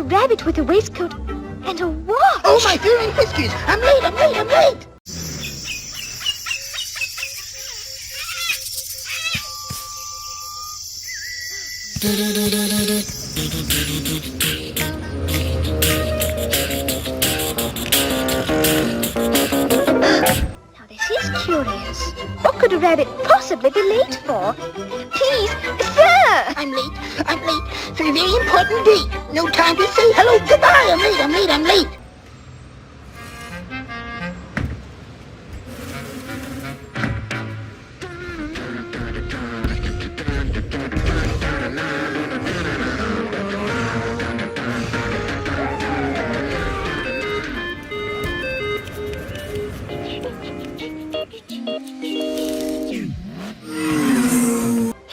rabbit with a waistcoat and a watch. Oh, my hair and whiskers! I'm late! Now this is curious. What could a rabbit possibly be late for? Please, sir! I'm late for a very important date. No time to say hello, goodbye. I'm late.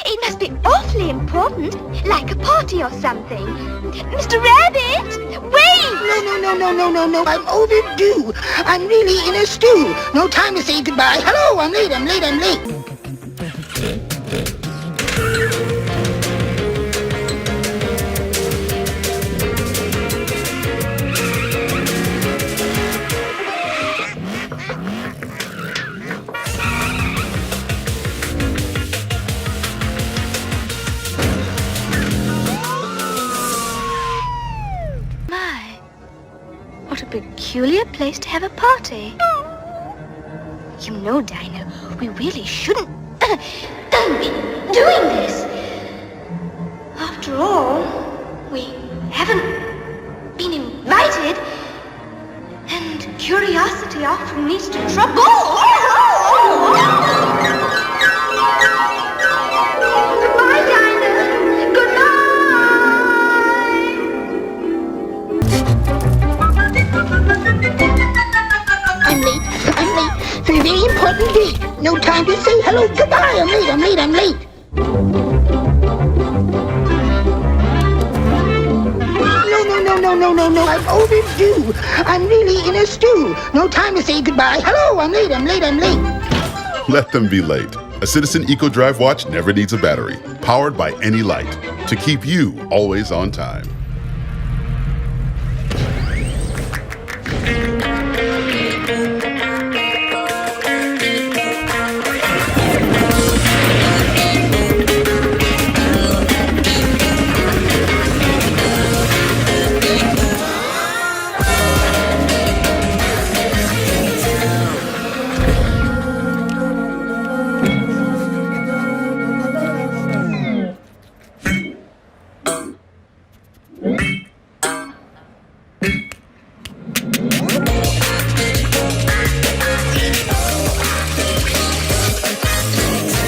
It must be awfully important, like a party or something. Mr. Rabbit, wait! No, I'm overdue. I'm really in a stew. No time to say goodbye. Hello, I'm late. My, what a peculiar place to have a party. You know, Dinah, we really shouldn't be doing this. After all, we haven't been invited, and curiosity often leads to trouble. Goodbye, Dinah. Goodbye. I'm late for a very important date. No time to say hello, goodbye. I'm late. No, I'm overdue. I'm really in a stew. No time to say goodbye. Hello, I'm late. Let them be late. A Citizen Eco Drive watch never needs a battery. Powered by any light. To keep you always on time.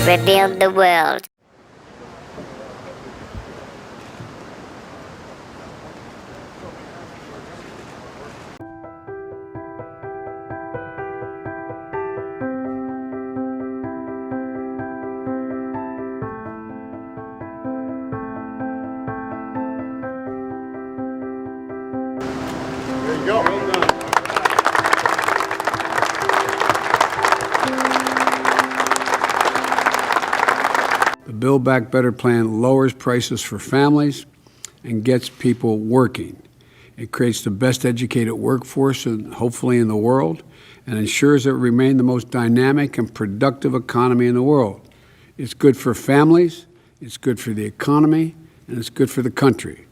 Rebuild the world. There you go. Well done. The Build Back Better plan lowers prices for families and gets people working. It creates the best educated workforce, and hopefully in the world, and ensures that we remain the most dynamic and productive economy in the world. It's good for families, it's good for the economy, and it's good for the country.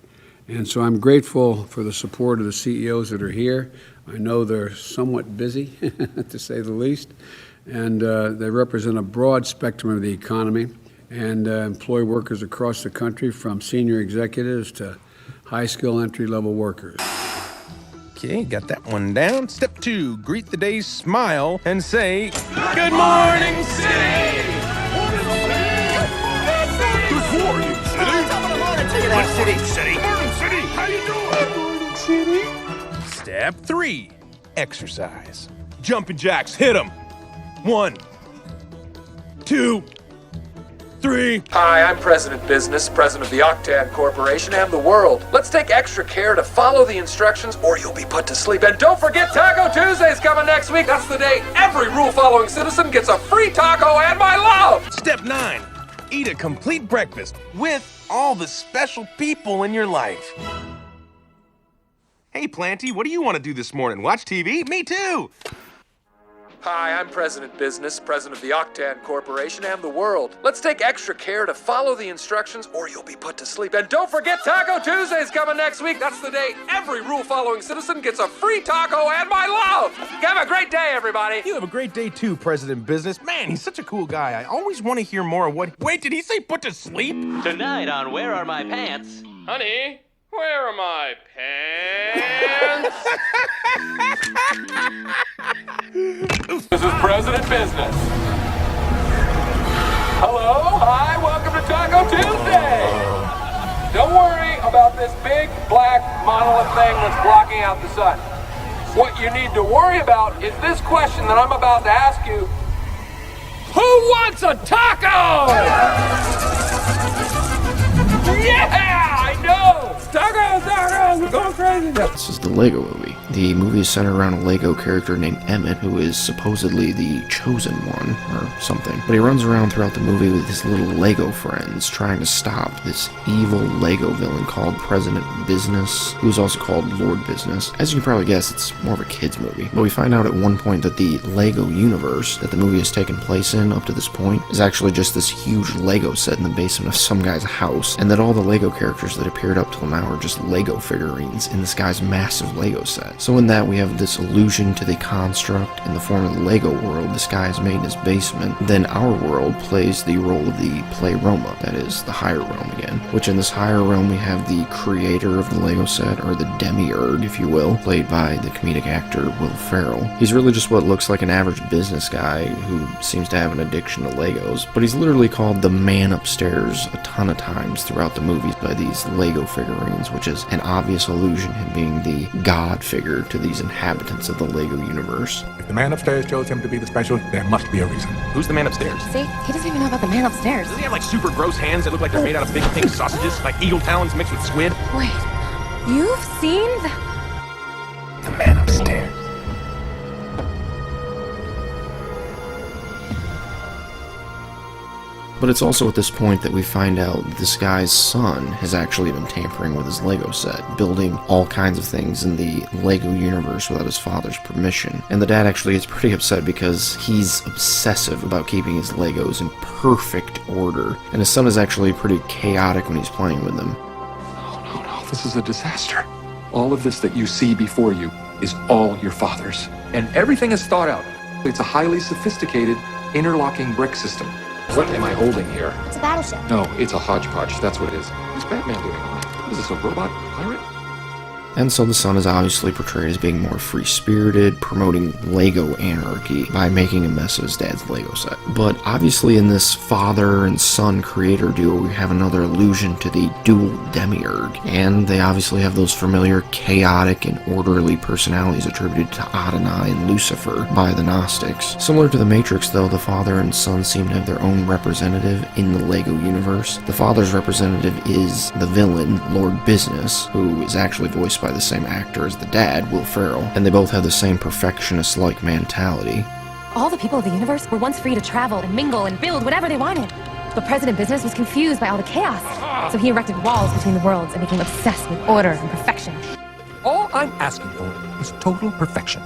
And so I'm grateful for the support of the CEOs that are here. I know they're somewhat busy, to say the least, and they represent a broad spectrum of the economy and employ workers across the country, from senior executives to high-skill entry-level workers. Okay, got that one down. Step 2, greet the day, smile, and say, Good morning, City! Good morning, City! Morning, City! How you doing? Morning, City! Step 3, exercise. Jumping jacks, hit 'em. 1, 2, 3. Hi, I'm President Business, president of the Octan Corporation and the world. Let's take extra care to follow the instructions or you'll be put to sleep. And don't forget Taco Tuesday's coming next week. That's the day every rule-following citizen gets a free taco and my love. Step 9, eat a complete breakfast with all the special people in your life. Hey, Planty, what do you want to do this morning? Watch TV? Me too! Hi, I'm President Business, President of the Octane Corporation and the world. Let's take extra care to follow the instructions or you'll be put to sleep. And don't forget Taco Tuesday's coming next week. That's the day every rule-following citizen gets a free taco and my love. Have a great day, everybody. You have a great day too, President Business. Man, he's such a cool guy. I always want to hear more of what... Wait, did he say put to sleep? Tonight on Where Are My Pants? Honey, where are my pants? This is President Business. Hello, hi, welcome to Taco Tuesday. Don't worry about this big black monolith thing that's blocking out the sun. What you need to worry about is this question that I'm about to ask you. Who wants a taco? Yeah, I know! Tacos, we're going crazy. This is the Lego movie. The movie is centered around a Lego character named Emmett, who is supposedly the chosen one, or something. But he runs around throughout the movie with his little Lego friends, trying to stop this evil Lego villain called President Business, who's also called Lord Business. As you can probably guess, it's more of a kid's movie. But we find out at one point that the Lego universe that the movie has taken place in up to this point is actually just this huge Lego set in the basement of some guy's house, and that all the Lego characters that appeared up till now are just Lego figurines in this guy's massive Lego set. So in that we have this allusion to the construct in the form of the Lego world this guy has made in his basement. Then our world plays the role of the Playroma, that is the higher realm again, which in this higher realm we have the creator of the Lego set, or the demiurge if you will, played by the comedic actor Will Ferrell. He's really just what looks like an average business guy who seems to have an addiction to Legos, but he's literally called the man upstairs a ton of times throughout the movies by these Lego figurines, which is an obvious allusion to him being the god figure to these inhabitants of the Lego universe. If the man upstairs chose him to be the special, there must be a reason. Who's the man upstairs? See, he doesn't even know about the man upstairs. Does he have like super gross hands that look like they're made out of big pink sausages? Like eagle talons mixed with squid? Wait, you've seen The man upstairs. But it's also at this point that we find out this guy's son has actually been tampering with his Lego set, building all kinds of things in the Lego universe without his father's permission. And the dad actually gets pretty upset because he's obsessive about keeping his Legos in perfect order, and his son is actually pretty chaotic when he's playing with them. No, this is a disaster. All of this that you see before you is all your father's. And everything is thought out. It's a highly sophisticated interlocking brick system. What am I holding here? It's a battleship. No, it's a hodgepodge. That's what it is. What's Batman doing? What is this, a robot pirate? And so the son is obviously portrayed as being more free-spirited, promoting Lego anarchy by making a mess of his dad's Lego set. But obviously in this father and son creator duo, we have another allusion to the dual demiurge. And they obviously have those familiar chaotic and orderly personalities attributed to Adonai and Lucifer by the Gnostics. Similar to the Matrix though, the father and son seem to have their own representative in the Lego universe. The father's representative is the villain, Lord Business, who is actually voiced by the same actor as the dad, Will Ferrell, and they both have the same perfectionist-like mentality. all the people of the universe were once free to travel and mingle and build whatever they wanted. But President Business was confused by all the chaos, so he erected walls between the worlds and became obsessed with order and perfection. All I'm asking for is total perfection.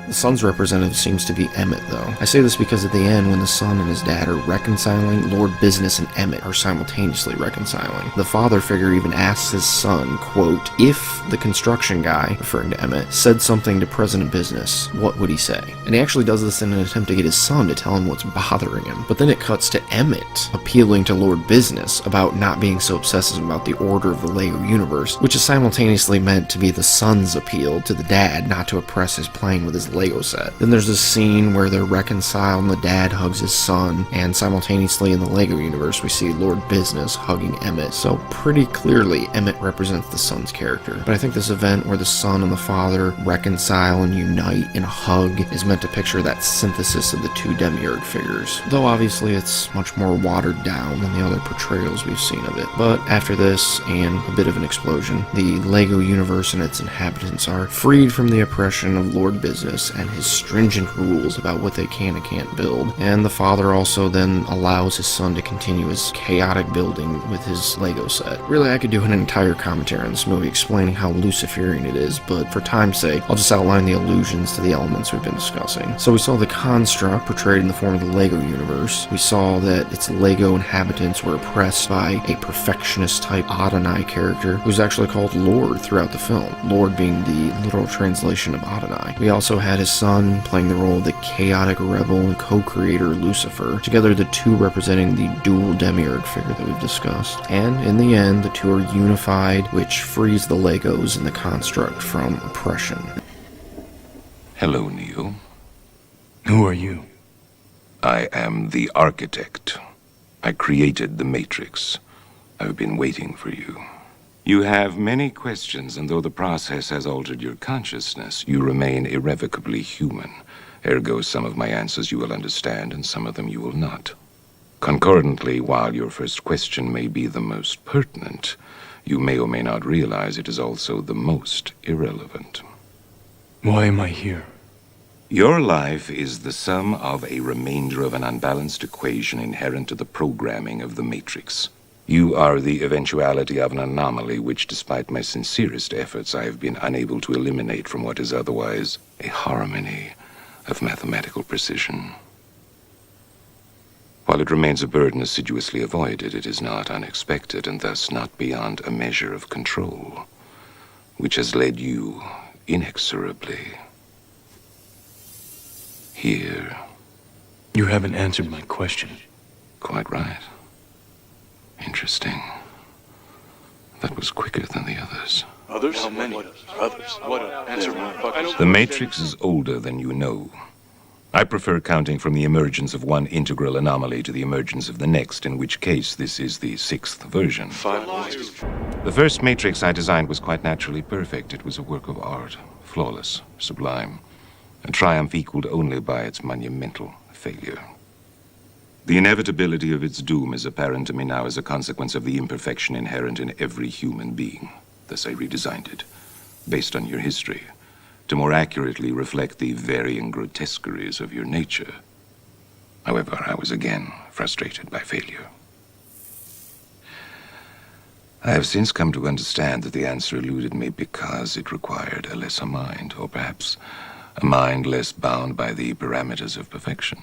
The son's representative seems to be Emmett, though. I say this because at the end, when the son and his dad are reconciling, Lord Business and Emmett are simultaneously reconciling. The father figure even asks his son, quote, if the construction guy, referring to Emmett, said something to President Business, what would he say? And he actually does this in an attempt to get his son to tell him what's bothering him. But then it cuts to Emmett appealing to Lord Business about not being so obsessive about the order of the Lego universe, which is simultaneously meant to be the son's appeal to the dad not to oppress his playing with his Lego set. Then there's this scene where they're reconciled and the dad hugs his son, and simultaneously in the Lego universe we see Lord Business hugging Emmett. So pretty clearly Emmett represents the son's character. But I think this event where the son and the father reconcile and unite in a hug is meant to picture that synthesis of the two demiurge figures. Though obviously it's much more watered down than the other portrayals we've seen of it. But after this, and a bit of an explosion, the Lego universe and its inhabitants are freed from the oppression of Lord Business business and his stringent rules about what they can and can't build. And the father also then allows his son to continue his chaotic building with his Lego set. Really, I could do an entire commentary on this movie explaining how Luciferian it is, but for time's sake, I'll just outline the allusions to the elements we've been discussing. So we saw the construct portrayed in the form of the Lego universe. We saw that its Lego inhabitants were oppressed by a perfectionist-type Adonai character who's actually called Lord throughout the film, Lord being the literal translation of Adonai. We also had his son playing the role of the chaotic rebel and co-creator Lucifer, together the two representing the dual demiurge figure that we've discussed. And in the end, the two are unified, which frees the Legos and the construct from oppression. Hello, Neo. Who are you? I am the architect. I created the Matrix. I've been waiting for you. You have many questions, and though the process has altered your consciousness, you remain irrevocably human. Ergo, some of my answers you will understand, and some of them you will not. Concordantly, while your first question may be the most pertinent, you may or may not realize it is also the most irrelevant. Why am I here? Your life is the sum of a remainder of an unbalanced equation inherent to the programming of the Matrix. You are the eventuality of an anomaly which, despite my sincerest efforts, I have been unable to eliminate from what is otherwise a harmony of mathematical precision. While it remains a burden assiduously avoided, it is not unexpected and thus not beyond a measure of control, which has led you inexorably here. You haven't answered my question. Quite right. Interesting. That was quicker than the others. Others? How many? Others. What? Answer my question. The Matrix is older than you know. I prefer counting from the emergence of one integral anomaly to the emergence of the next, in which case this is the 6th version. 5 lives. The first Matrix I designed was quite naturally perfect. It was a work of art, flawless, sublime, a triumph equaled only by its monumental failure. The inevitability of its doom is apparent to me now as a consequence of the imperfection inherent in every human being. Thus I redesigned it, based on your history, to more accurately reflect the varying grotesqueries of your nature. However, I was again frustrated by failure. I have since come to understand that the answer eluded me because it required a lesser mind, or perhaps a mind less bound by the parameters of perfection.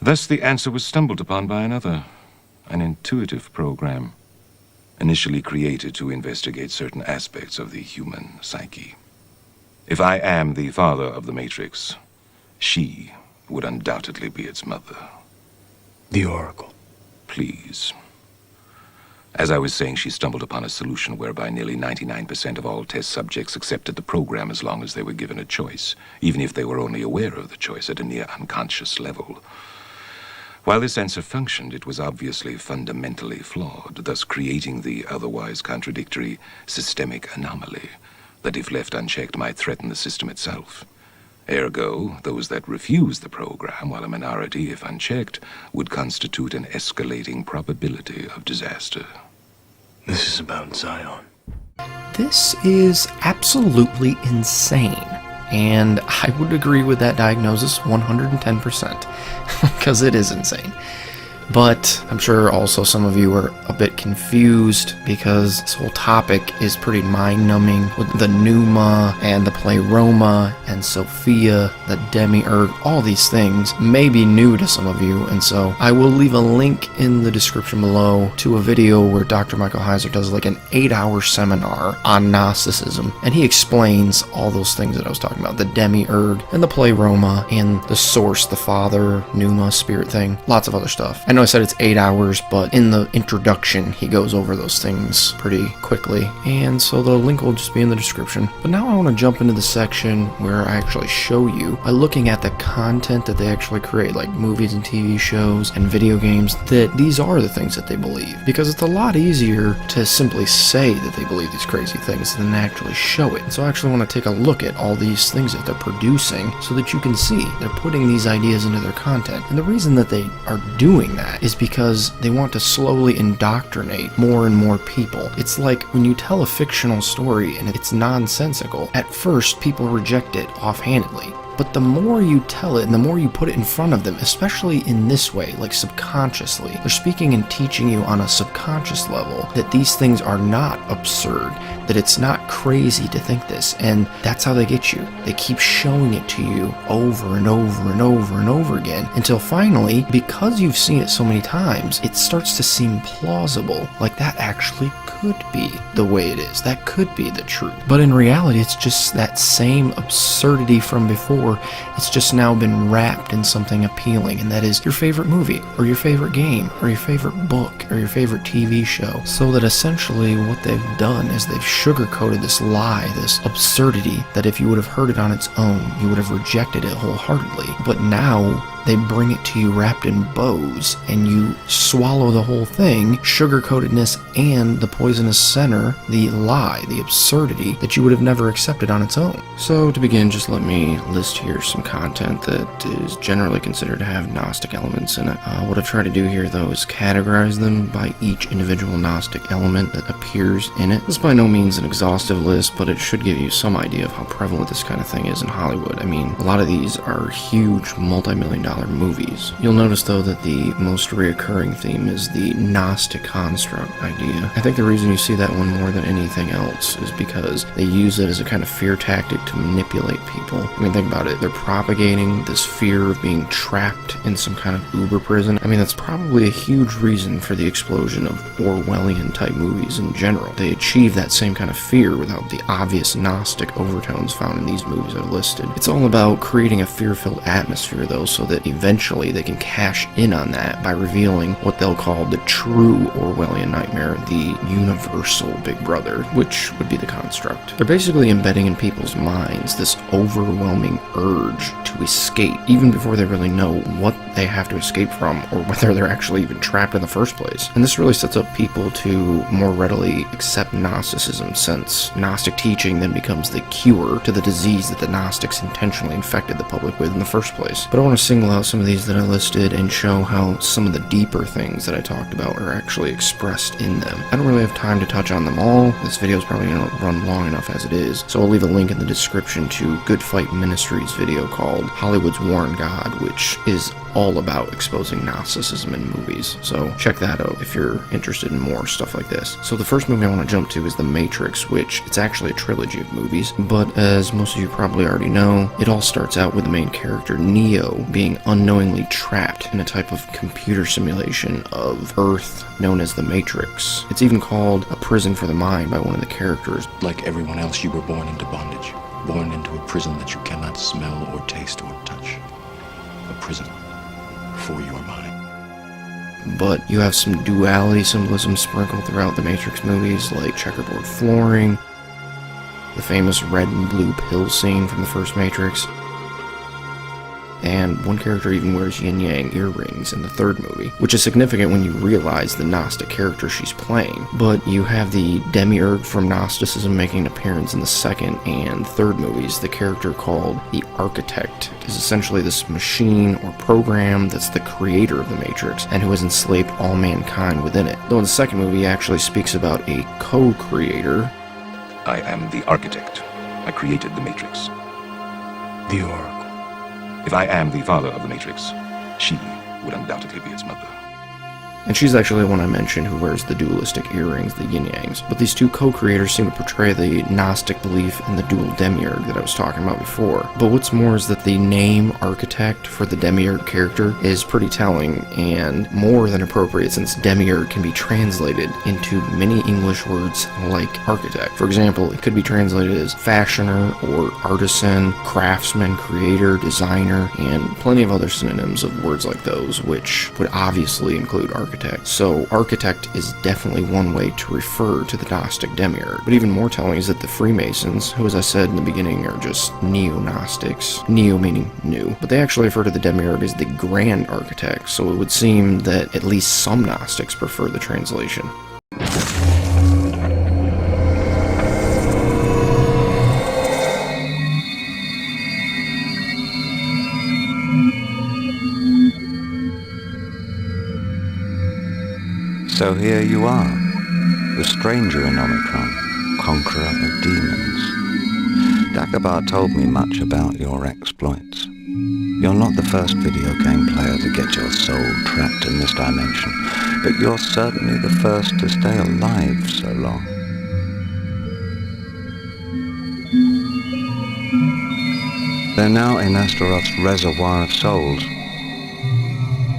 Thus, the answer was stumbled upon by another, an intuitive program, initially created to investigate certain aspects of the human psyche. If I am the father of the Matrix, she would undoubtedly be its mother. The Oracle. Please. As I was saying, she stumbled upon a solution whereby nearly 99% of all test subjects accepted the program as long as they were given a choice, even if they were only aware of the choice at a near unconscious level. While this answer functioned, it was obviously fundamentally flawed, thus creating the otherwise contradictory systemic anomaly that, if left unchecked, might threaten the system itself. Ergo, those that refuse the program, while a minority, if unchecked, would constitute an escalating probability of disaster. This is about Zion. This is absolutely insane. And I would agree with that diagnosis 110%, because it is insane. But I'm sure also some of you are a bit confused because this whole topic is pretty mind-numbing with the pneuma and the pleroma and Sophia, the demiurge. All these things may be new to some of you, and so I will leave a link in the description below to a video where Dr. Michael Heiser does like an 8-hour seminar on Gnosticism, and he explains all those things that I was talking about, the demiurge and the pleroma and the source, the father, pneuma, spirit thing, lots of other stuff. I know I said it's 8 hours, but in the introduction, he goes over those things pretty quickly, and so the link will just be in the description. But now I want to jump into the section where I actually show you, by looking at the content that they actually create, like movies and TV shows and video games, that these are the things that they believe. Because it's a lot easier to simply say that they believe these crazy things than actually show it. So I actually want to take a look at all these things that they're producing so that you can see they're putting these ideas into their content. And the reason that they are doing that is because they want to slowly indoctrinate more and more people. It's like when you tell a fictional story and it's nonsensical, at first people reject it offhandedly. But the more you tell it and the more you put it in front of them, especially in this way, like subconsciously, they're speaking and teaching you on a subconscious level that these things are not absurd, that it's not crazy to think this, and that's how they get you. They keep showing it to you over and over and over and over again, until finally, because you've seen it so many times, it starts to seem plausible, like that actually could be the way it is. That could be the truth. But in reality, it's just that same absurdity from before. It's just now been wrapped in something appealing, and that is your favorite movie, or your favorite game, or your favorite book, or your favorite TV show. So that essentially what they've done is they've sugarcoated this lie, this absurdity, that if you would have heard it on its own, you would have rejected it wholeheartedly. But now they bring it to you wrapped in bows, and you swallow the whole thing, sugar-coatedness and the poisonous center, the lie, the absurdity that you would have never accepted on its own. So to begin, just let me list here some content that is generally considered to have Gnostic elements in it. What I've tried to do here, though, is categorize them by each individual Gnostic element that appears in it. This is by no means an exhaustive list, but it should give you some idea of how prevalent this kind of thing is in Hollywood. I mean, a lot of these are huge, multi-million-dollar movies. You'll notice, though, that the most reoccurring theme is the Gnostic construct idea. I think the reason you see that one more than anything else is because they use it as a kind of fear tactic to manipulate people. I mean, think about it. They're propagating this fear of being trapped in some kind of uber prison. I mean, that's probably a huge reason for the explosion of Orwellian-type movies in general. They achieve that same kind of fear without the obvious Gnostic overtones found in these movies I've listed. It's all about creating a fear-filled atmosphere, though, so that eventually they can cash in on that by revealing what they'll call the true Orwellian nightmare, the universal Big Brother, which would be the construct. They're basically embedding in people's minds this overwhelming urge to escape, even before they really know what they have to escape from or whether they're actually even trapped in the first place. And this really sets up people to more readily accept Gnosticism, since Gnostic teaching then becomes the cure to the disease that the Gnostics intentionally infected the public with in the first place. But I want to single out some of these that I listed and show how some of the deeper things that I talked about are actually expressed in them. I don't really have time to touch on them all. This video is probably going to run long enough as it is, so I'll leave a link in the description to Good Fight Ministries video called Hollywood's War on God, which is all about exposing Gnosticism in movies. So check that out if you're interested in more stuff like this. So the first movie I want to jump to is The Matrix, which it's actually a trilogy of movies, but as most of you probably already know, it all starts out with the main character Neo being unknowingly trapped in a type of computer simulation of Earth known as the Matrix. It's even called a prison for the mind by one of the characters. Like everyone else, you were born into bondage, born into a prison that you cannot smell or taste or touch. A prison for your mind. But you have some duality symbolism sprinkled throughout the Matrix movies, like checkerboard flooring, the famous red and blue pill scene from the first Matrix, and one character even wears yin-yang earrings in the third movie, which is significant when you realize the Gnostic character she's playing. But you have the demiurge from Gnosticism making an appearance in the second and third movies. The character called the Architect is essentially this machine or program that's the creator of the Matrix and who has enslaved all mankind within it. Though in the second movie he actually speaks about a co-creator. I am the architect. I created the Matrix. The Oracle. If I am the father of the Matrix, she would undoubtedly be its mother. And she's actually the one I mentioned who wears the dualistic earrings, the yin-yangs. But these two co-creators seem to portray the Gnostic belief in the dual demiurge that I was talking about before. But what's more is that the name Architect for the demiurge character is pretty telling and more than appropriate, since demiurge can be translated into many English words like architect. For example, it could be translated as fashioner or artisan, craftsman, creator, designer, and plenty of other synonyms of words like those, which would obviously include architect. So architect is definitely one way to refer to the Gnostic demiurge. But even more telling is that the Freemasons, who as I said in the beginning are just neo-Gnostics, neo meaning new, but they actually refer to the demiurge as the Grand Architect, so it would seem that at least some Gnostics prefer the translation. So here you are, the stranger in Omicron, conqueror of demons. Dagobah told me much about your exploits. You're not the first video game player to get your soul trapped in this dimension, but you're certainly the first to stay alive so long. They're now in Astaroth's reservoir of souls.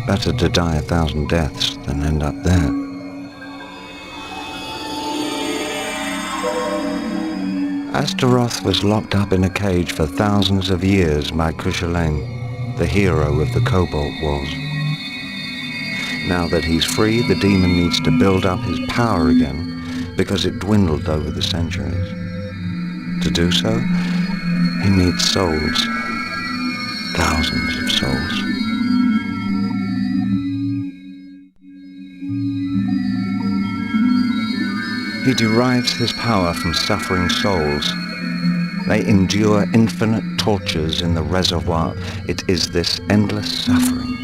Better to die 1,000 deaths than end up there. Astaroth was locked up in a cage for thousands of years by Cuchulainn, the hero of the Cobalt Wars. Now that he's free, the demon needs to build up his power again because it dwindled over the centuries. To do so, he needs souls. Thousands of souls. He derives his power from suffering souls. They endure infinite tortures in the reservoir. It is this endless suffering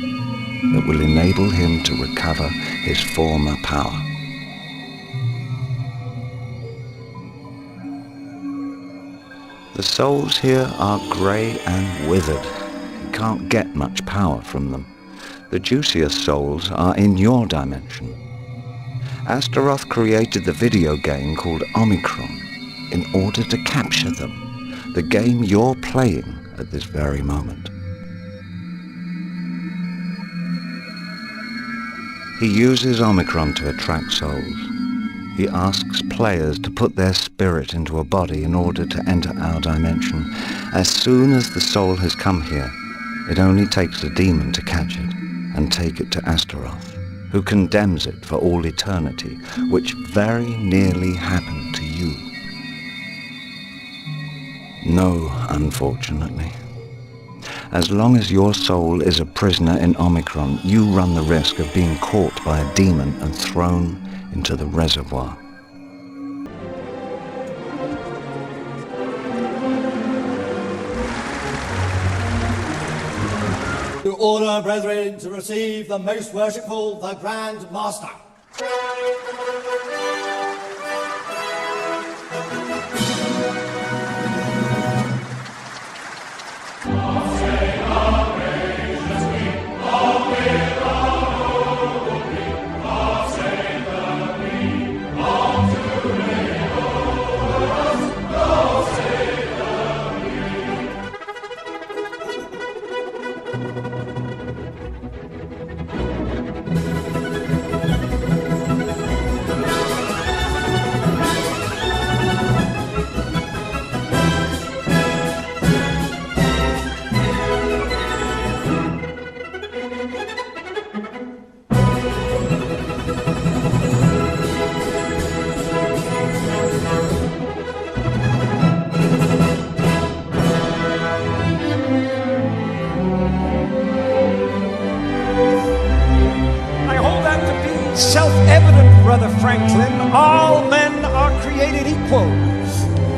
that will enable him to recover his former power. The souls here are grey and withered. You can't get much power from them. The juiciest souls are in your dimension. Astaroth created the video game called Omicron in order to capture them, the game you're playing at this very moment. He uses Omicron to attract souls. He asks players to put their spirit into a body in order to enter our dimension. As soon as the soul has come here, it only takes a demon to catch it and take it to Astaroth, who condemns it for all eternity, which very nearly happened to you. No, unfortunately. As long as your soul is a prisoner in Omicron, you run the risk of being caught by a demon and thrown into the reservoir. To order, brethren, to receive the most worshipful, the Grand Master. Self-evident, Brother Franklin, all men are created equal.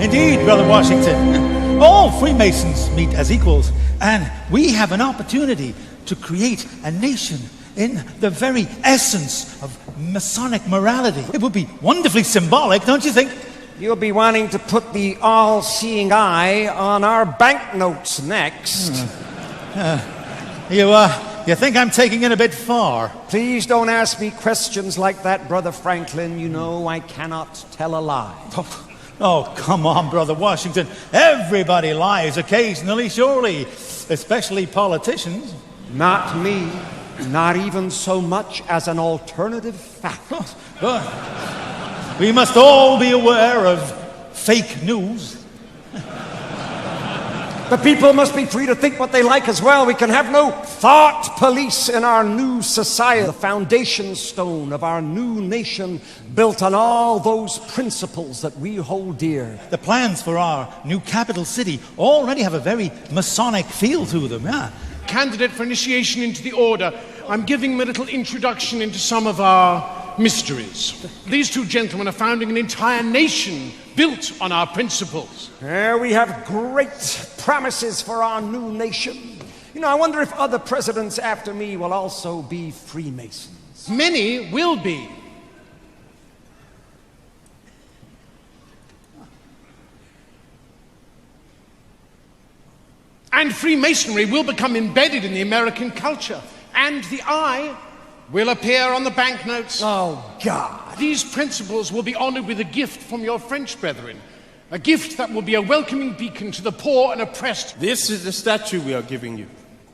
Indeed, Brother Washington. All Freemasons meet as equals, and we have an opportunity to create a nation in the very essence of Masonic morality. It would be wonderfully symbolic, don't you think? You'll be wanting to put the all-seeing eye on our banknotes next. You think I'm taking it a bit far? Please don't ask me questions like that, Brother Franklin. You know I cannot tell a lie. Oh, come on, Brother Washington. Everybody lies occasionally, surely. Especially politicians. Not me. Not even so much as an alternative fact. But we must all be aware of fake news. The people must be free to think what they like as well. We can have no thought police in our new society. The foundation stone of our new nation built on all those principles that we hold dear. The plans for our new capital city already have a very Masonic feel to them, yeah. Candidate for initiation into the order, I'm giving him a little introduction into some of our mysteries. These two gentlemen are founding an entire nation built on our principles. We have great promises for our new nation. You know, I wonder if other presidents after me will also be Freemasons. Many will be. And Freemasonry will become embedded in the American culture. And the eye will appear on the banknotes. Oh, God. These principles will be honored with a gift from your French brethren. A gift that will be a welcoming beacon to the poor and oppressed. This is the statue we are giving you.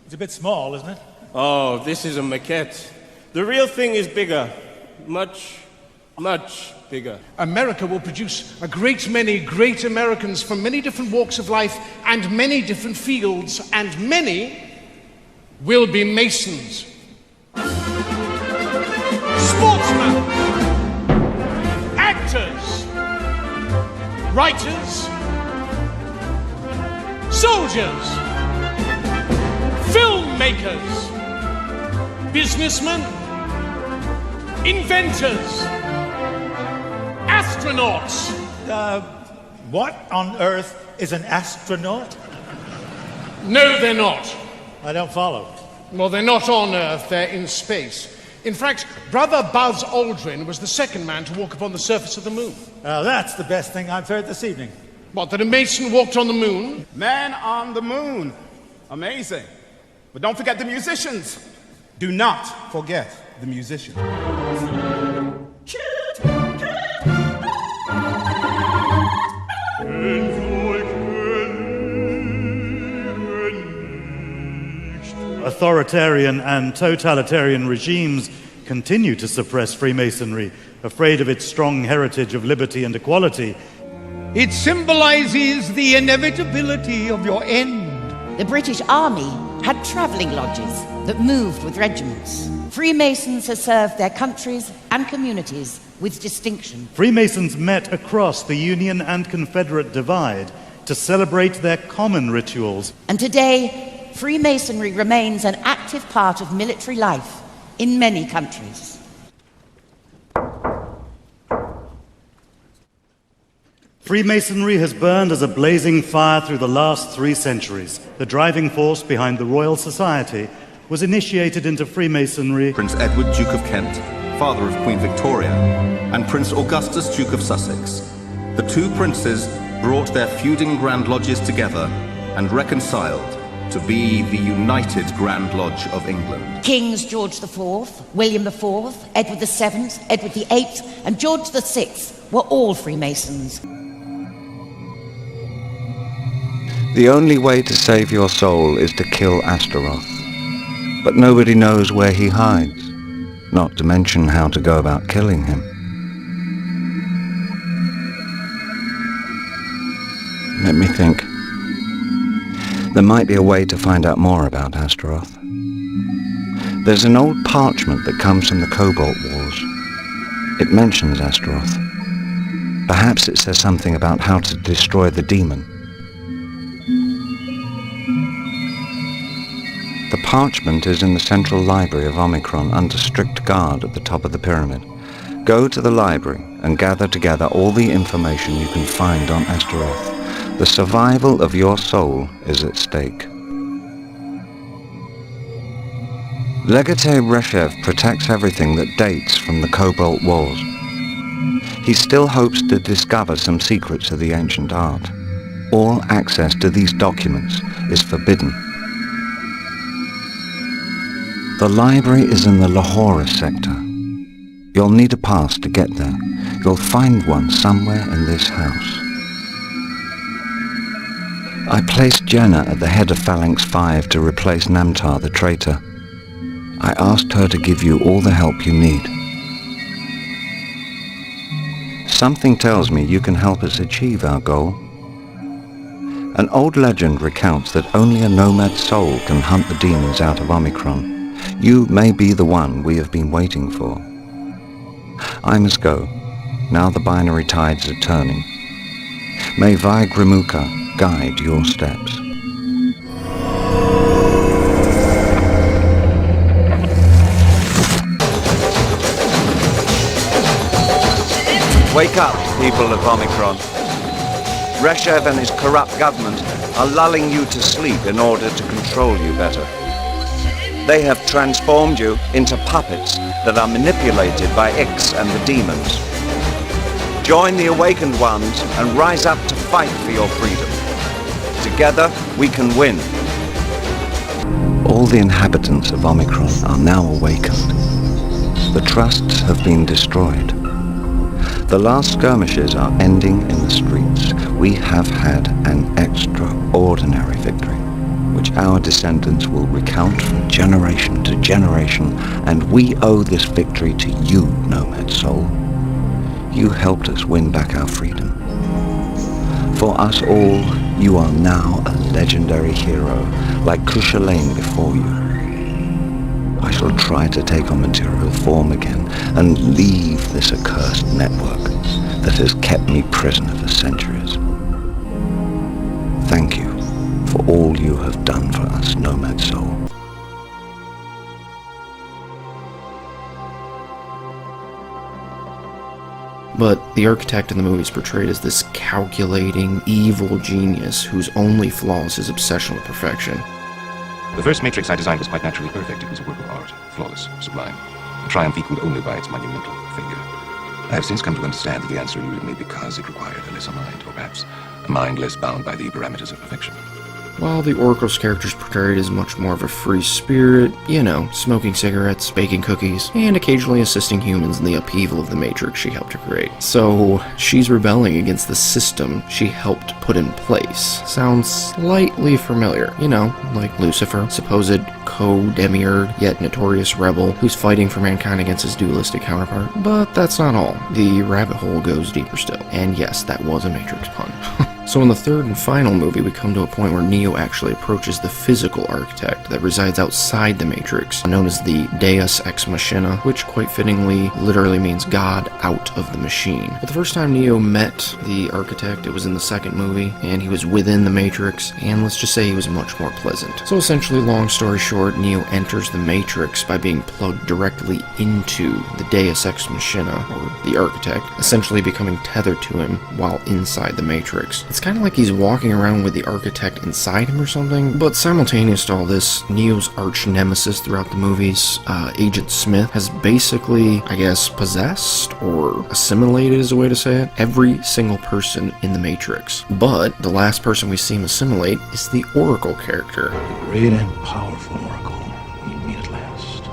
It's a bit small, isn't it? Oh, this is a maquette. The real thing is bigger. Much, much bigger. America will produce a great many great Americans from many different walks of life and many different fields, and many will be Masons. Sportsmen, actors, writers, soldiers, filmmakers, businessmen, inventors, astronauts. What on earth is an astronaut? No, they're not. I don't follow. Well, they're not on Earth, they're in space. In fact, Brother Buzz Aldrin was the second man to walk upon the surface of the moon. That's the best thing I've heard this evening. What, that a Mason walked on the moon? Man on the moon. Amazing. But don't forget the musicians. Do not forget the musicians. Authoritarian and totalitarian regimes continue to suppress Freemasonry, afraid of its strong heritage of liberty and equality. It symbolizes the inevitability of your end. The British Army had travelling lodges that moved with regiments. Freemasons have served their countries and communities with distinction. Freemasons met across the Union and Confederate divide to celebrate their common rituals. And today, Freemasonry remains an active part of military life in many countries. Freemasonry has burned as a blazing fire through the last 3 centuries. The driving force behind the Royal Society was initiated into Freemasonry. Prince Edward, Duke of Kent, father of Queen Victoria, and Prince Augustus, Duke of Sussex. The 2 princes brought their feuding Grand Lodges together and reconciled to be the United Grand Lodge of England. Kings George IV, William IV, Edward VII, Edward VIII, and George VI were all Freemasons. The only way to save your soul is to kill Astaroth. But nobody knows where he hides, not to mention how to go about killing him. Let me think. There might be a way to find out more about Astaroth. There's an old parchment that comes from the Cobalt Wars. It mentions Astaroth. Perhaps it says something about how to destroy the demon. The parchment is in the central library of Omicron under strict guard at the top of the pyramid. Go to the library and gather together all the information you can find on Astaroth. The survival of your soul is at stake. Legate Reshev protects everything that dates from the Cobalt Wars. He still hopes to discover some secrets of the ancient art. All access to these documents is forbidden. The library is in the Lahore sector. You'll need a pass to get there. You'll find one somewhere in this house. I placed Jenna at the head of Phalanx 5 to replace Namtar the traitor. I asked her to give you all the help you need. Something tells me you can help us achieve our goal. An old legend recounts that only a nomad soul can hunt the demons out of Omicron. You may be the one we have been waiting for. I must go. Now the binary tides are turning. May Vaigrimuka guide your steps. Wake up, people of Omicron. Reshev and his corrupt government are lulling you to sleep in order to control you better. They have transformed you into puppets that are manipulated by Ix and the demons. Join the awakened ones and rise up to fight for your freedom. Together we can win. All the inhabitants of Omicron are now awakened. The trusts have been destroyed. The last skirmishes are ending in the streets. We have had an extraordinary victory, which our descendants will recount from generation to generation, and we owe this victory to you, Nomad Soul. You helped us win back our freedom. For us all, you are now a legendary hero, like Cuchulainn before you. I shall try to take on material form again and leave this accursed network that has kept me prisoner for centuries. Thank you for all you have done for us, Nomad Soul. But the architect in the movie is portrayed as this calculating, evil genius whose only flaw is his obsession with perfection. The first Matrix I designed was quite naturally perfect. It was a work of art, flawless, sublime, a triumph equaled only by its monumental failure. I have since come to understand that the answer eluded me because it required a lesser mind, or perhaps a mind less bound by the parameters of perfection. While the Oracle's character is portrayed as much more of a free spirit, you know, smoking cigarettes, baking cookies, and occasionally assisting humans in the upheaval of the Matrix she helped to create. So, she's rebelling against the system she helped put in place. Sounds slightly familiar, you know, like Lucifer, supposed co-demiurge, yet notorious rebel, who's fighting for mankind against his dualistic counterpart. But that's not all. The rabbit hole goes deeper still. And yes, that was a Matrix pun. So in the third and final movie, we come to a point where Neo actually approaches the physical architect that resides outside the Matrix, known as the Deus Ex Machina, which quite fittingly literally means God out of the machine. But the first time Neo met the architect, it was in the second movie, and he was within the Matrix, and let's just say he was much more pleasant. So essentially, long story short, Neo enters the Matrix by being plugged directly into the Deus Ex Machina, or the architect, essentially becoming tethered to him while inside the Matrix. It's kind of like he's walking around with the architect inside him or something, but simultaneous to all this, Neo's arch nemesis throughout the movies, Agent Smith, has basically, I guess, possessed or assimilated is a way to say it, every single person in the Matrix. But the last person we see him assimilate is the Oracle character. The great and powerful Oracle. We meet at last.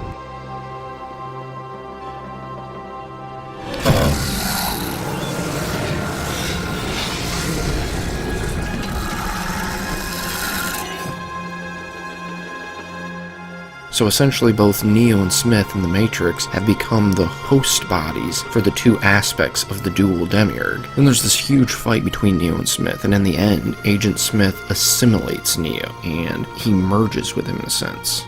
So essentially both Neo and Smith in the Matrix have become the host bodies for the two aspects of the dual demiurge. Then there's this huge fight between Neo and Smith, and in the end, Agent Smith assimilates Neo, and he merges with him in a sense.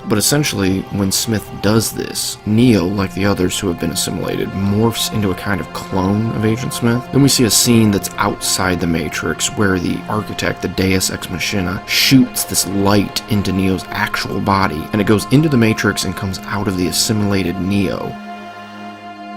But essentially, when Smith does this, Neo, like the others who have been assimilated, morphs into a kind of clone of Agent Smith. Then we see a scene that's outside the Matrix where the architect, the Deus Ex Machina, shoots this light into Neo's actual body, and it goes into the Matrix and comes out of the assimilated Neo.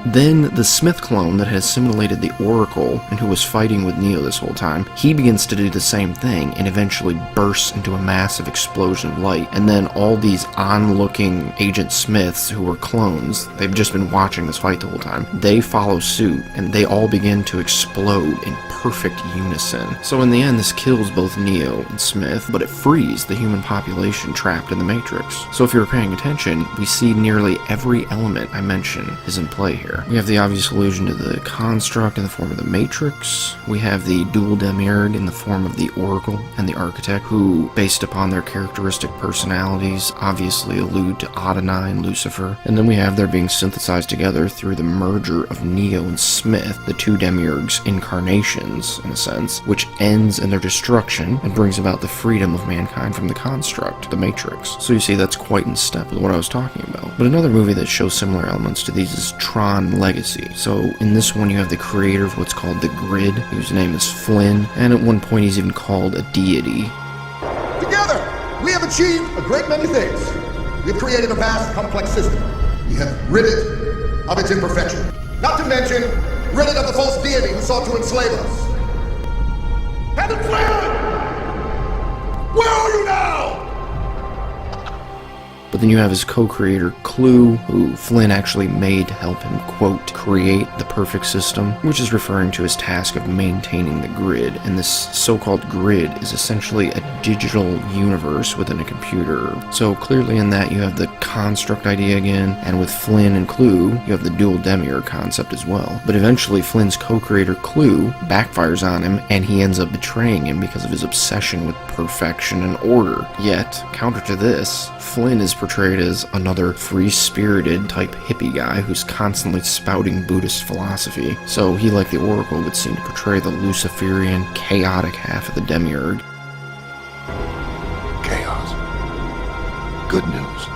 Then the Smith clone that had assimilated the Oracle and who was fighting with Neo this whole time, he begins to do the same thing and eventually bursts into a massive explosion of light. And then all these onlooking Agent Smiths who were clones, they've just been watching this fight the whole time, they follow suit and they all begin to explode in perfect unison. So in the end, this kills both Neo and Smith, but it frees the human population trapped in the Matrix. So if you were paying attention, we see nearly every element I mentioned is in play here. We have the obvious allusion to the construct in the form of the Matrix. We have the dual demiurge in the form of the Oracle and the Architect, who, based upon their characteristic personalities, obviously allude to Adonai and Lucifer. And then we have their being synthesized together through the merger of Neo and Smith, the two demiurges' incarnations, in a sense, which ends in their destruction and brings about the freedom of mankind from the construct, the Matrix. So you see, that's quite in step with what I was talking about. But another movie that shows similar elements to these is Tron Legacy. So in this one you have the creator of what's called the Grid, whose name is Flynn, and at one point he's even called a deity. Together, we have achieved a great many things. We have created a vast, complex system. We have rid it of its imperfection. Not to mention, rid it of the false deity who sought to enslave us. Captain Flynn! Where are you now? But then you have his co-creator, Clue, who Flynn actually made to help him, quote, create the perfect system, which is referring to his task of maintaining the grid. And this so-called grid is essentially a digital universe within a computer. So clearly in that you have the construct idea again, and with Flynn and Clue, you have the dual demiurge concept as well. But eventually Flynn's co-creator, Clue, backfires on him, and he ends up betraying him because of his obsession with perfection and order. Yet, counter to this, Flynn is portrayed as another free-spirited type hippie guy who's constantly spouting Buddhist philosophy. So he, like the Oracle, would seem to portray the Luciferian, chaotic half of the demiurge. Chaos. Good news.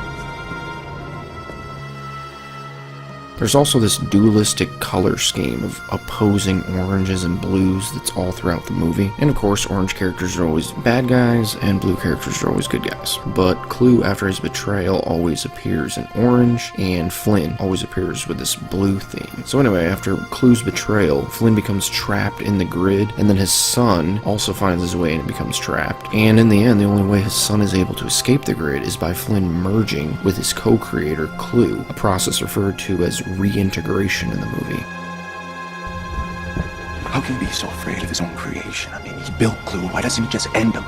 There's also this dualistic color scheme of opposing oranges and blues that's all throughout the movie. And of course, orange characters are always bad guys, and blue characters are always good guys. But Clue, after his betrayal, always appears in orange, and Flynn always appears with this blue theme. So anyway, after Clue's betrayal, Flynn becomes trapped in the grid, and then his son also finds his way and becomes trapped. And in the end, the only way his son is able to escape the grid is by Flynn merging with his co-creator, Clue, a process referred to as reintegration in the movie. How can he be so afraid of his own creation? I mean, he built Clue. Why doesn't he just end him?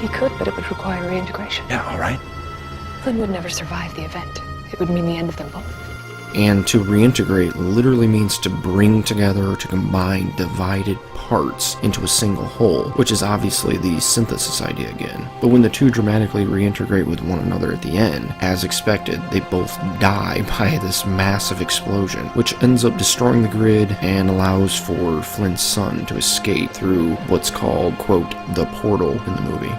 He could, but it would require reintegration. Yeah, all right. Flynn would never survive the event. It would mean the end of them both. And to reintegrate literally means to bring together or to combine divided parts into a single whole, which is obviously the synthesis idea again. But when the two dramatically reintegrate with one another at the end, as expected, they both die by this massive explosion, which ends up destroying the grid and allows for Flynn's son to escape through what's called, quote, the portal in the movie.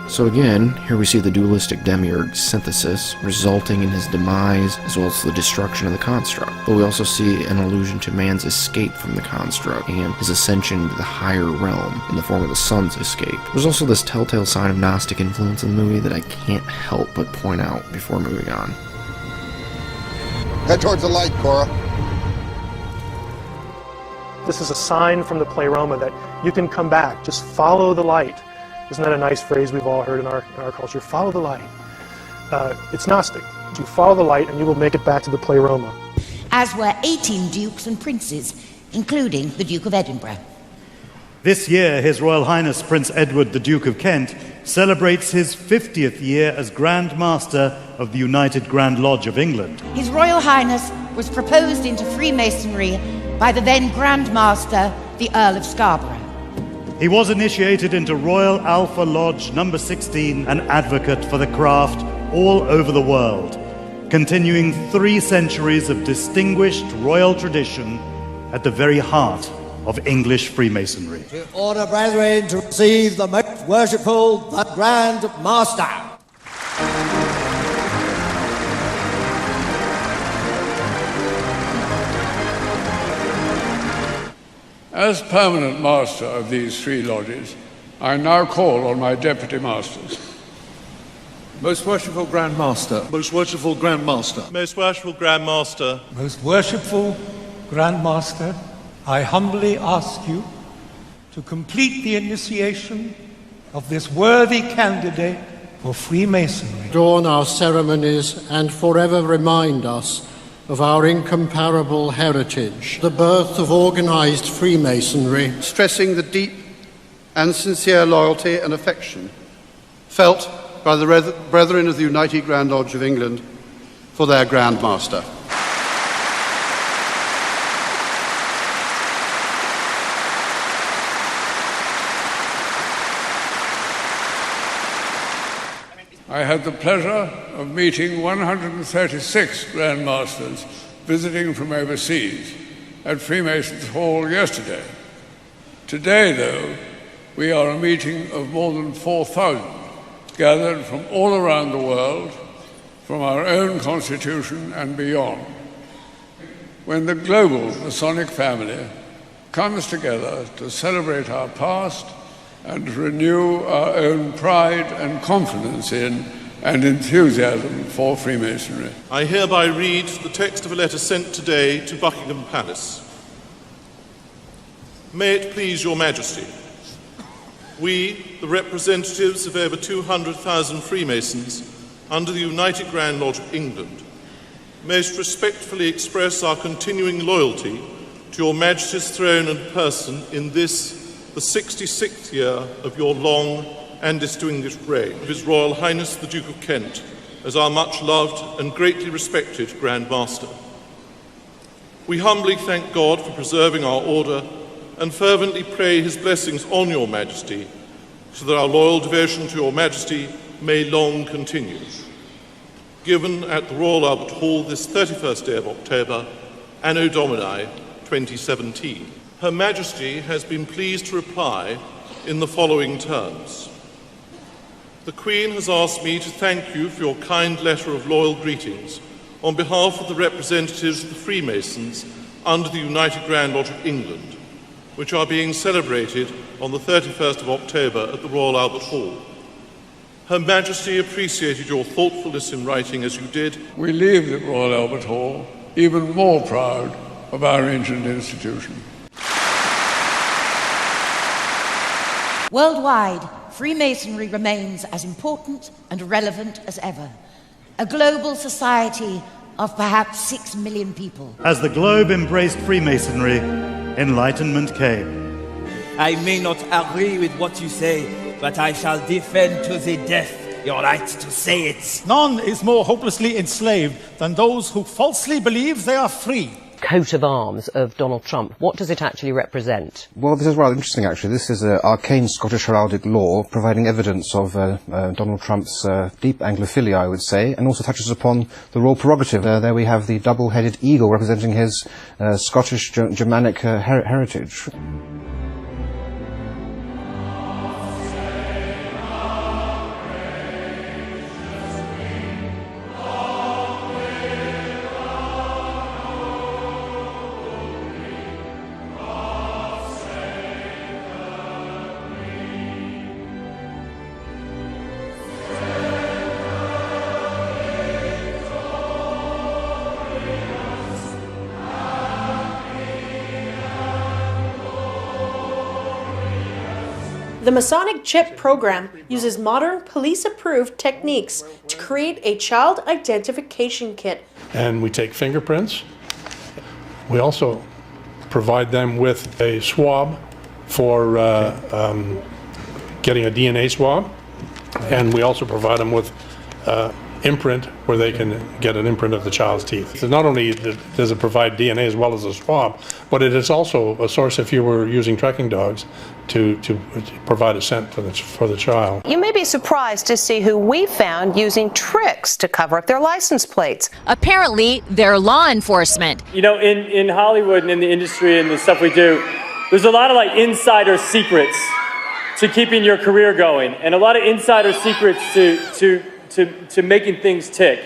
So again, here we see the dualistic demiurge synthesis, resulting in his demise as well as the destruction of the construct. But we also see an allusion to man's escape from the construct and his ascension to the higher realm in the form of the sun's escape. There's also this telltale sign of Gnostic influence in the movie that I can't help but point out before moving on. Head towards the light, Cora. This is a sign from the pleroma that you can come back. Just follow the light. Isn't that a nice phrase we've all heard in our culture? Follow the light. It's Gnostic. You follow the light and you will make it back to the pleroma. As were 18 dukes and princes, including the Duke of Edinburgh. This year, His Royal Highness Prince Edward, the Duke of Kent, celebrates his 50th year as Grand Master of the United Grand Lodge of England. His Royal Highness was proposed into Freemasonry by the then Grand Master, the Earl of Scarborough. He was initiated into Royal Alpha Lodge number 16, an advocate for the craft all over the world, continuing 3 centuries of distinguished royal tradition at the very heart of English Freemasonry. To order, brethren, to receive the most worshipful, the Grand Master. As permanent master of these 3 lodges, I now call on my deputy masters. Most worshipful Grand Master. Most worshipful Grand Master. Most worshipful Grand Master. Most worshipful Grand Master, I humbly ask you to complete the initiation of this worthy candidate for Freemasonry. Adorn our ceremonies and forever remind us of our incomparable heritage, the birth of organized Freemasonry, stressing the deep and sincere loyalty and affection felt by the brethren of the United Grand Lodge of England for their Grand Master. I had the pleasure of meeting 136 Grand Masters visiting from overseas at Freemasons Hall yesterday. Today, though, we are a meeting of more than 4,000 gathered from all around the world, from our own constitution and beyond. When the global Masonic family comes together to celebrate our past and renew our own pride and confidence in and enthusiasm for Freemasonry. I hereby read the text of a letter sent today to Buckingham Palace. May it please your Majesty, we, the representatives of over 200,000 Freemasons under the United Grand Lodge of England, most respectfully express our continuing loyalty to your Majesty's throne and person in this, the 66th year of your long and distinguished reign, of His Royal Highness the Duke of Kent, as our much-loved and greatly respected Grand Master. We humbly thank God for preserving our order and fervently pray His blessings on your Majesty, so that our loyal devotion to your Majesty may long continue. Given at the Royal Albert Hall this 31st day of October, Anno Domini 2017. Her Majesty has been pleased to reply in the following terms. The Queen has asked me to thank you for your kind letter of loyal greetings on behalf of the representatives of the Freemasons under the United Grand Lodge of England, which are being celebrated on the 31st of October at the Royal Albert Hall. Her Majesty appreciated your thoughtfulness in writing as you did. We leave the Royal Albert Hall even more proud of our ancient institution. Worldwide, Freemasonry remains as important and relevant as ever. A global society of perhaps 6 million people. As the globe embraced Freemasonry, enlightenment came. I may not agree with what you say, but I shall defend to the death your right to say it. None is more hopelessly enslaved than those who falsely believe they are free. Coat of arms of Donald Trump, what does it actually represent? Well, this is rather interesting, actually. This is arcane Scottish heraldic law providing evidence of Donald Trump's deep Anglophilia, I would say, and also touches upon the royal prerogative. There we have the double-headed eagle representing his Scottish Germanic heritage. The Masonic Chip program uses modern police-approved techniques to create a child identification kit. And we take fingerprints. We also provide them with a swab for getting a DNA swab. And we also provide them with imprint where they can get an imprint of the child's teeth. So not only does it provide DNA as well as a swab, but it is also a source if you were using tracking dogs to provide a scent for the child. You may be surprised to see who we found using tricks to cover up their license plates. Apparently, they're law enforcement. You know, in Hollywood and in the industry and the stuff we do, there's a lot of like insider secrets to keeping your career going, and a lot of insider secrets to making things tick.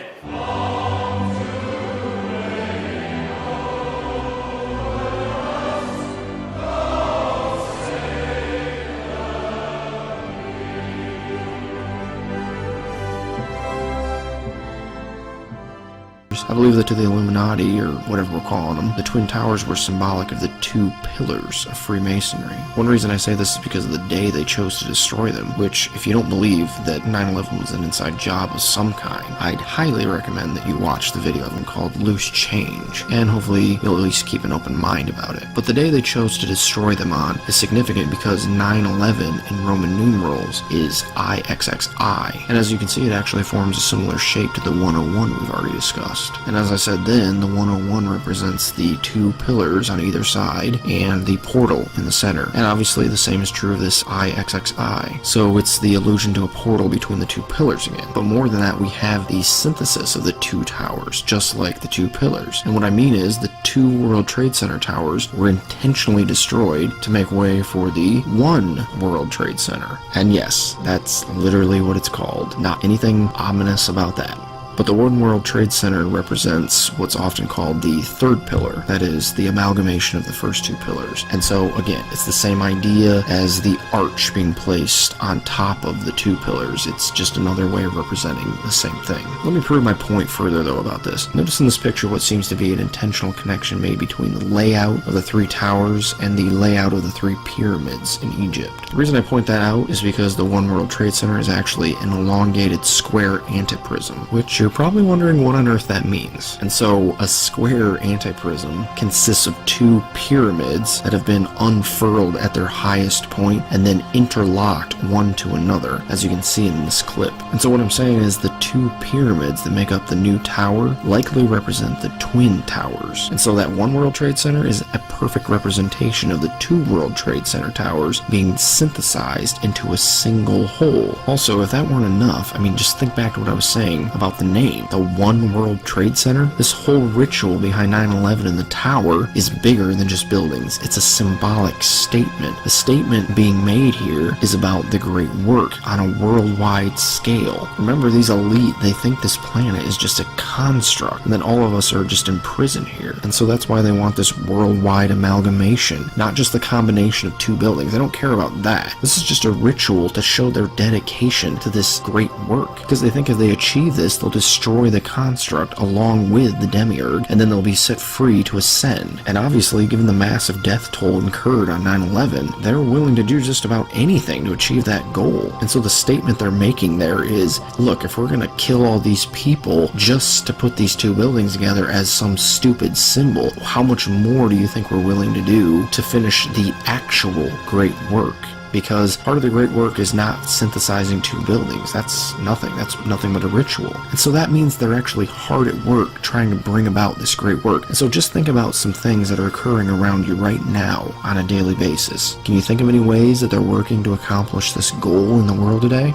I believe that to the Illuminati, or whatever we're calling them, the Twin Towers were symbolic of the two pillars of Freemasonry. One reason I say this is because of the day they chose to destroy them, which, if you don't believe that 9/11 was an inside job of some kind, I'd highly recommend that you watch the video of them called Loose Change, and hopefully you'll at least keep an open mind about it. But the day they chose to destroy them on is significant because 9/11 in Roman numerals is IXXI, and as you can see, it actually forms a similar shape to the 101 we've already discussed. And as I said then, the 101 represents the two pillars on either side and the portal in the center. And obviously the same is true of this IXXI. So it's the allusion to a portal between the two pillars again. But more than that, we have the synthesis of the two towers, just like the two pillars. And what I mean is the two World Trade Center towers were intentionally destroyed to make way for the one World Trade Center. And yes, that's literally what it's called. Not anything ominous about that. But the One World Trade Center represents what's often called the third pillar, that is, the amalgamation of the first two pillars. And so, again, it's the same idea as the arch being placed on top of the two pillars. It's just another way of representing the same thing. Let me prove my point further, though, about this. Notice in this picture what seems to be an intentional connection made between the layout of the three towers and the layout of the three pyramids in Egypt. The reason I point that out is because the One World Trade Center is actually an elongated square antiprism, which you're probably wondering what on earth that means. And so a square antiprism consists of two pyramids that have been unfurled at their highest point and then interlocked one to another, as you can see in this clip. And so what I'm saying is the two pyramids that make up the new tower likely represent the twin towers. And so that One World Trade Center is a perfect representation of the two World Trade Center towers being synthesized into a single whole. Also, if that weren't enough, I mean, just think back to what I was saying about the name, the One World Trade Center. This whole ritual behind 9/11 and the tower is bigger than just buildings. It's a symbolic statement. The statement being made here is about the great work on a worldwide scale. Remember, these elite, they think this planet is just a construct, and then all of us are just imprisoned here. And so that's why they want this worldwide amalgamation, not just the combination of two buildings. They don't care about that. This is just a ritual to show their dedication to this great work, because they think if they achieve this, they'll destroy the construct along with the demiurge, and then they'll be set free to ascend. And obviously, given the massive death toll incurred on 9/11, they're willing to do just about anything to achieve that goal. And so the statement they're making there is, look, if we're going to kill all these people just to put these two buildings together as some stupid symbol, how much more do you think we're willing to do to finish the actual great work? Because part of the great work is not synthesizing two buildings. That's nothing but a ritual. And so that means they're actually hard at work trying to bring about this great work. And so just think about some things that are occurring around you right now on a daily basis. Can you think of any ways that they're working to accomplish this goal in the world today?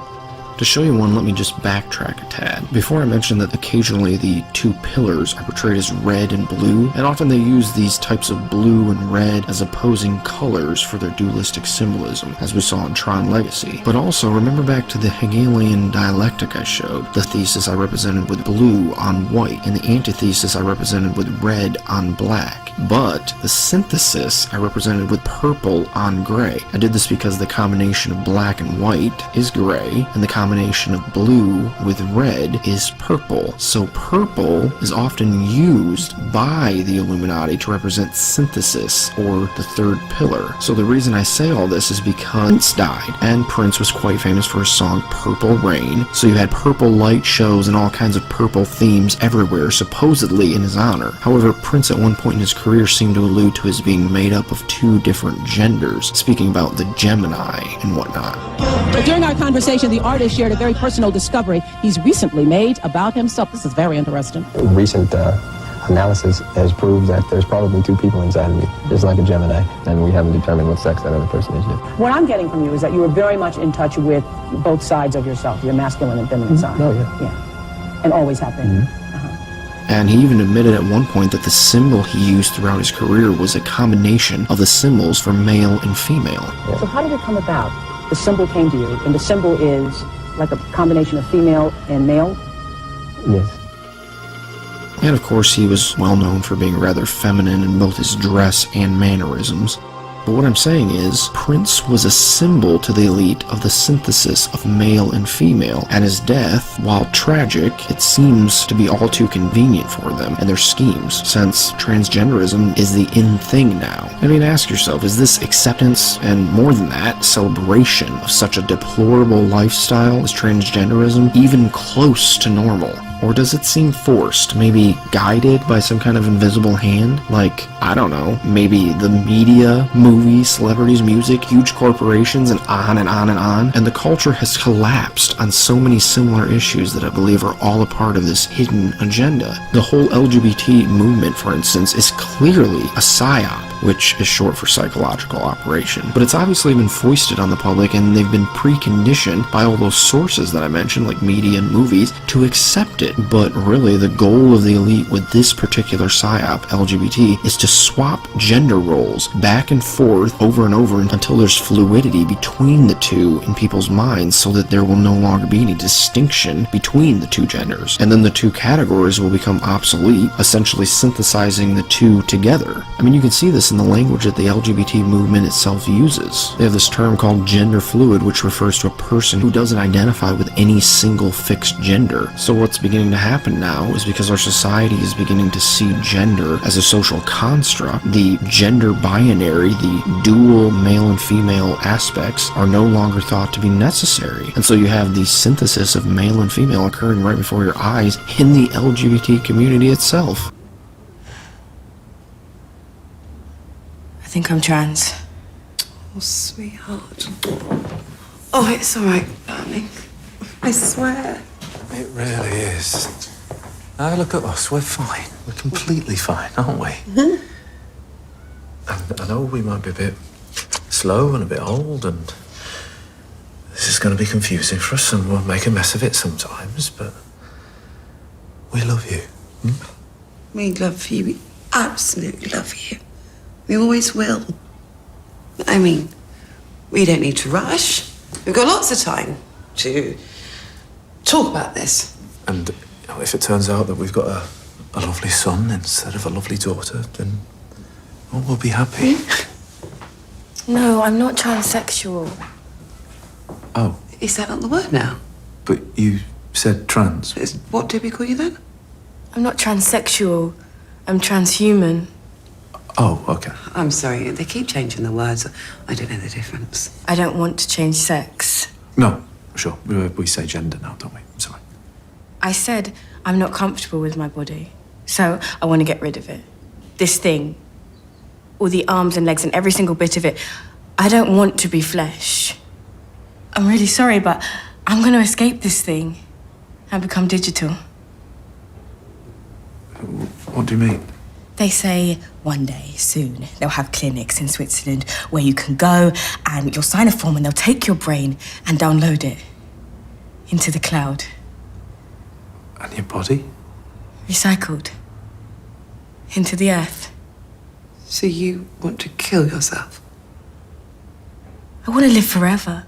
To show you one, let me just backtrack a tad. Before I mentioned that occasionally the two pillars are portrayed as red and blue, and often they use these types of blue and red as opposing colors for their dualistic symbolism, as we saw in Tron Legacy. But also, remember back to the Hegelian dialectic I showed. The thesis I represented with blue on white, and the antithesis I represented with red on black. But the synthesis I represented with purple on gray. I did this because the combination of black and white is gray, and the combination of blue with red is purple. So purple is often used by the Illuminati to represent synthesis, or the third pillar. So the reason I say all this is because Prince died, and Prince was quite famous for his song Purple Rain. So you had purple light shows and all kinds of purple themes everywhere, supposedly in his honor. However, Prince at one point in his career seemed to allude to his being made up of two different genders, speaking about the Gemini and whatnot. But during our conversation, the artist shared a very personal discovery he's recently made about himself. This is very interesting. Recent analysis has proved that there's probably two people inside of me, just like a Gemini, and we haven't determined what sex that other person is yet. What I'm getting from you is that you were very much in touch with both sides of yourself, your masculine and feminine side. Oh, yeah. And always have been. And he even admitted at one point that the symbol he used throughout his career was a combination of the symbols for male and female. Yeah. So how did it come about? The symbol came to you, and the symbol is like a combination of female and male? Yes. And of course, he was well known for being rather feminine in both his dress and mannerisms. But what I'm saying is, Prince was a symbol to the elite of the synthesis of male and female, and his death, while tragic, it seems to be all too convenient for them and their schemes, since transgenderism is the in thing now. I mean, ask yourself, is this acceptance, and more than that, celebration of such a deplorable lifestyle as transgenderism even close to normal? Or does it seem forced, maybe guided by some kind of invisible hand? Like, I don't know, maybe the media, movies, celebrities, music, huge corporations, and on and on and on. And the culture has collapsed on so many similar issues that I believe are all a part of this hidden agenda. The whole LGBT movement, for instance, is clearly a psyop, which is short for psychological operation. But it's obviously been foisted on the public, and they've been preconditioned by all those sources that I mentioned, like media and movies, to accept it. But really, the goal of the elite with this particular psyop, LGBT, is to swap gender roles back and forth over and over until there's fluidity between the two in people's minds, so that there will no longer be any distinction between the two genders. And then the two categories will become obsolete, essentially synthesizing the two together. I mean, you can see this in the language that the LGBT movement itself uses. They have this term called gender fluid, which refers to a person who doesn't identify with any single fixed gender. So what's beginning to happen now is, because our society is beginning to see gender as a social construct, the gender binary, the dual male and female aspects, are no longer thought to be necessary. And so you have the synthesis of male and female occurring right before your eyes in the LGBT community itself. I think I'm trans. Oh, sweetheart. Oh, it's all right, darling. I swear. It really is. Now look at us, we're fine. We're completely fine, aren't we? Mm-hmm. And I know we might be a bit slow and a bit old, and this is going to be confusing for us, and we'll make a mess of it sometimes, but we love you. We love you. We absolutely love you. We always will. I mean, we don't need to rush. We've got lots of time to talk about this. And if it turns out that we've got a lovely son instead of a lovely daughter, then we'll be happy. No, I'm not transsexual. Oh. Is that not the word now? But you said trans. What did we call you then? I'm not transsexual. I'm transhuman. Oh, okay. I'm sorry, they keep changing the words. I don't know the difference. I don't want to change sex. No, sure. We say gender now, don't we? I'm sorry. I said I'm not comfortable with my body, so I want to get rid of it. This thing. All the arms and legs and every single bit of it. I don't want to be flesh. I'm really sorry, but I'm going to escape this thing and become digital. What do you mean? They say one day, soon, they'll have clinics in Switzerland where you can go and you'll sign a form and they'll take your brain and download it into the cloud. And your body? Recycled. Into the earth. So you want to kill yourself? I want to live forever.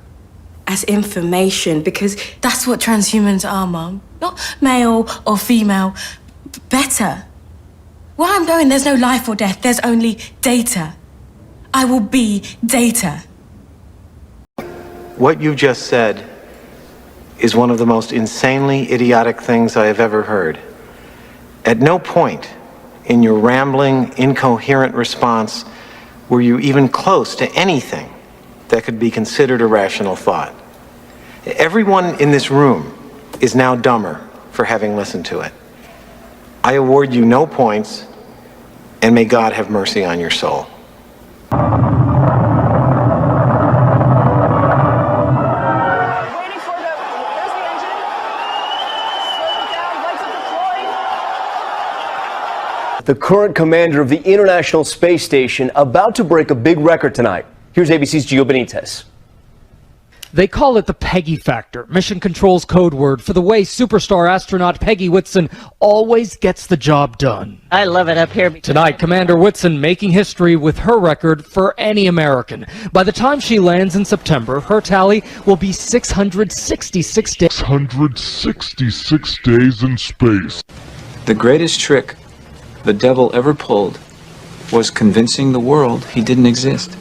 As information, because that's what transhumans are, Mum. Not male or female, better. Where I'm going, there's no life or death, there's only data. I will be data. What you just said is one of the most insanely idiotic things I have ever heard. At no point in your rambling, incoherent response were you even close to anything that could be considered a rational thought. Everyone in this room is now dumber for having listened to it. I award you no points, and may God have mercy on your soul. The current commander of the International Space Station about to break a big record tonight. Here's ABC's Gio Benitez. They call it the Peggy factor, Mission Control's code word for the way superstar astronaut Peggy Whitson always gets the job done. I love it up here. Tonight, Commander Whitson making history with her record for any American. By the time she lands in September, her tally will be 666 days. 666 days in space. The greatest trick the devil ever pulled was convincing the world he didn't exist.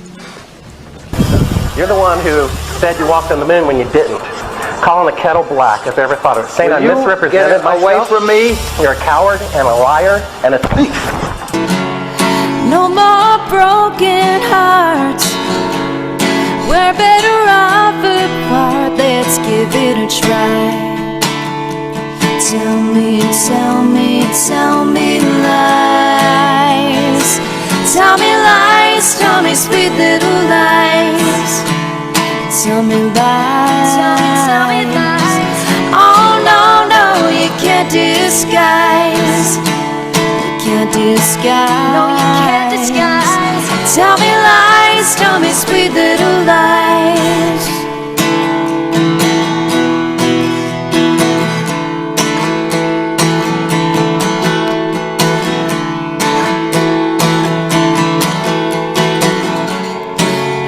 You're the one who said you walked on the moon when you didn't. Calling the kettle black, if I ever thought of it. Saying I misrepresented myself. Away from me. You're a coward and a liar and a thief. No more broken hearts. We're better off apart. Let's give it a try. Tell me, tell me, tell me lies. Tell me lies, tell me sweet little lies. Tell me lies. Tell me lies. Oh no, no, you can't disguise. You can't disguise. No, you can't disguise. sweet little lies.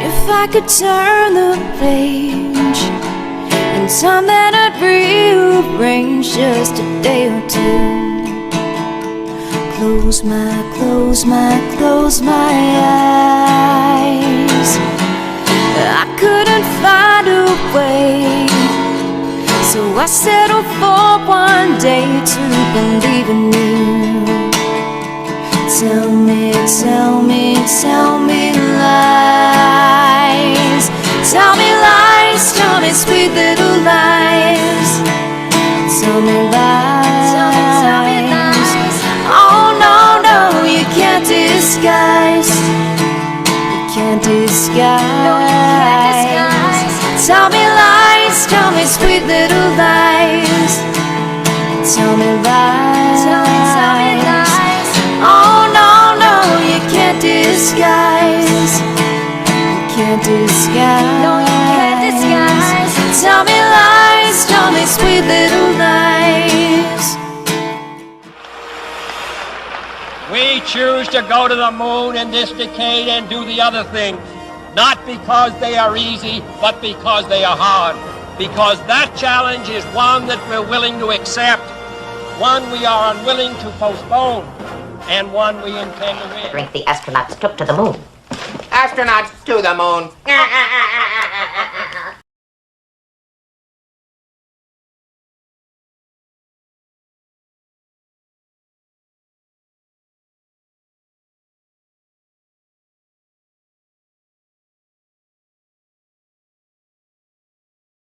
If I could turn the page and time that I'd rearrange just a day or two. Close my eyes. I couldn't find a way, so I settled for one day to believe in you. Tell me lies. Tell me lies, tell me sweet little lies. Tell me lies. Tell me lies. Oh no, no, you can't disguise. You can't disguise. No, you can't disguise. Tell me lies, tell me sweet little lies. Tell me lies. Tell me lies. Oh no, no, you can't disguise. You can't disguise. No, you can't disguise. Tell me lies, tell me sweet little lies. We choose to go to the moon in this decade and do the other things, not because they are easy, but because they are hard. Because that challenge is one that we're willing to accept, one we are unwilling to postpone, and one we intend to win. The astronauts took to the moon. Astronauts to the moon.